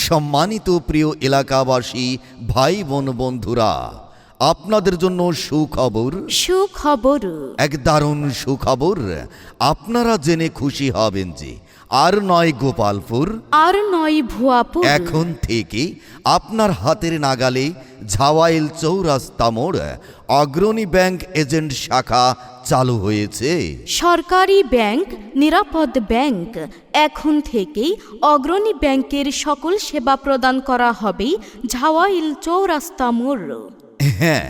সম্মানিত প্রিয় এলাকাবাসী, ভাই বোন বন্ধুরা, আপনাদের জন্য সুখবর। এক দারুণ সুখবর। আপনারা জেনে খুশি হবেন যে আর নয় গোপালপুর, আর নয় ভুয়াপুর, এখন থেকে আপনার হাতের নাগালে ঝাওয়াইল চৌরাস্তা মোড় অগ্রণী ব্যাংক এজেন্ট শাখা চালু হয়েছে। সরকারি ব্যাংক, নিরাপদ ব্যাংক। এখন থেকেই অগ্রণী ব্যাংকের সকল সেবা প্রদান করা হবে ঝাওয়াইল চৌরাস্তা মোড়। হ্যাঁ,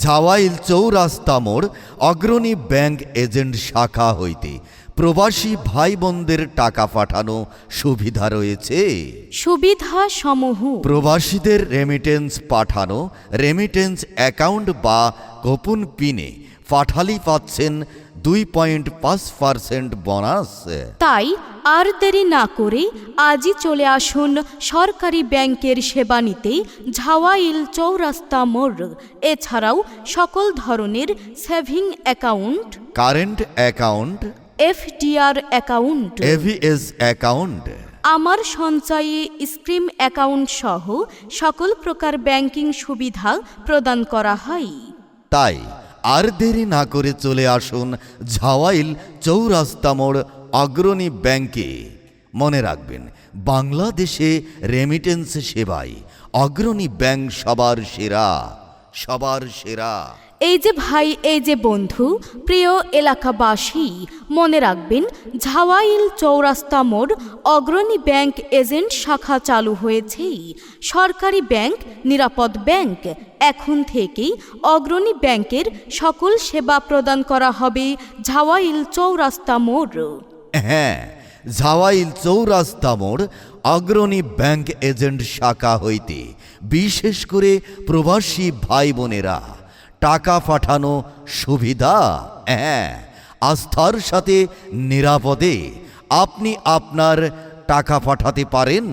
ঝাওয়াইল চৌরাস্তা মোড় অগ্রণী ব্যাংক এজেন্ট শাখা হইতে প্রবাসী ভাই বোনদের টাকা পাঠানো সুবিধা রয়েছে। সুবিধা সমূহ: প্রবাসীদের রেমিটেন্স পাঠানো, রেমিটেন্স অ্যাকাউন্ট বা গোপন পিনে পাঠালি পাচ্ছেন 2.5% বোনাস। তাই আর দেরি না করে আজই চলে আসুন সরকারি ব্যাংকের সেবা নিতে ঝাওয়াইল চৌরাস্তা মোড়। এছাড়াও সকল ধরনের saving account, current account, FDR account, AVS account, আমার সঞ্চয়ী স্কিম অ্যাকাউন্ট সহ সকল প্রকার ব্যাংকিং সুবিধা প্রদান করা হয়। তাই আর দেরি না করে চলে আসুন ঝাওয়াইল চৌরাস্তা মোড় অগ্রণী ব্যাংকে। মনে রাখবেন, বাংলাদেশে রেমিটেন্স সেবায় অগ্রণী ব্যাংক সবার সেরা, সবার সেরা। এই যে ভাই, এই যে বন্ধু, প্রিয় এলাকাবাসী, মনে রাখবেন ঝাওয়াইল চৌরাস্তা মোড় অগ্রণী ব্যাংক এজেন্ট শাখা চালু হয়েছে। সরকারি ব্যাংক, নিরাপদ ব্যাংক। এখন থেকেই অগ্রণী ব্যাংকের সকল সেবা প্রদান করা হবে ঝাওয়াইল চৌরাস্তা মোড়। হ্যাঁ, ঝাওয়াইল চৌরাস্তা মোড় অগ্রণী ব্যাংক এজেন্ট শাখা হইতে বিশেষ করে প্রবাসী ভাই বোনেরা টাকা পাঠানো সুবিধা। হ্যাঁ, আস্থার সাথে নিরাপদে আপনি আপনার টাকা পাঠাতে পারেন।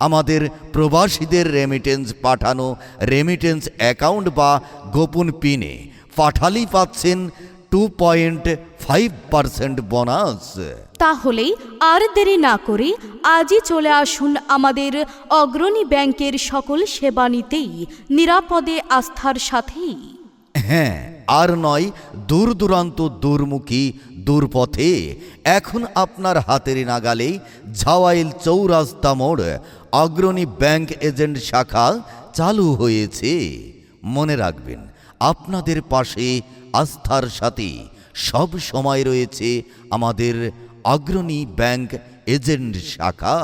আমাদের প্রবাসীদের রেমিটেন্স পাঠানো, রেমিটেন্স অ্যাকাউন্ট বা গোপন পিনে পাঠালি পাচ্ছেন 2.5% বোনাস। তাহলে আর দেরি না করে আজই চলে আসুন আমাদের অগ্রণী ব্যাংকের সকল সেবা নিতেই নিরাপদে, আস্থার সাথেই। হ্যাঁ, আর নয় দূর দূরান্ত, দূরমুখী, দূরপথে। এখন আপনার হাতের নাগালে ঝাওয়াইল চৌরাস্তা মোড় অগ্রণী ব্যাংক এজেন্ট শাখা চালু হয়েছে। মনে রাখবেন, আপনাদের পাশে আস্থার সাথে সব সময় রয়েছে আমাদের অগ্রণী ব্যাংক এজেন্ট শাখা।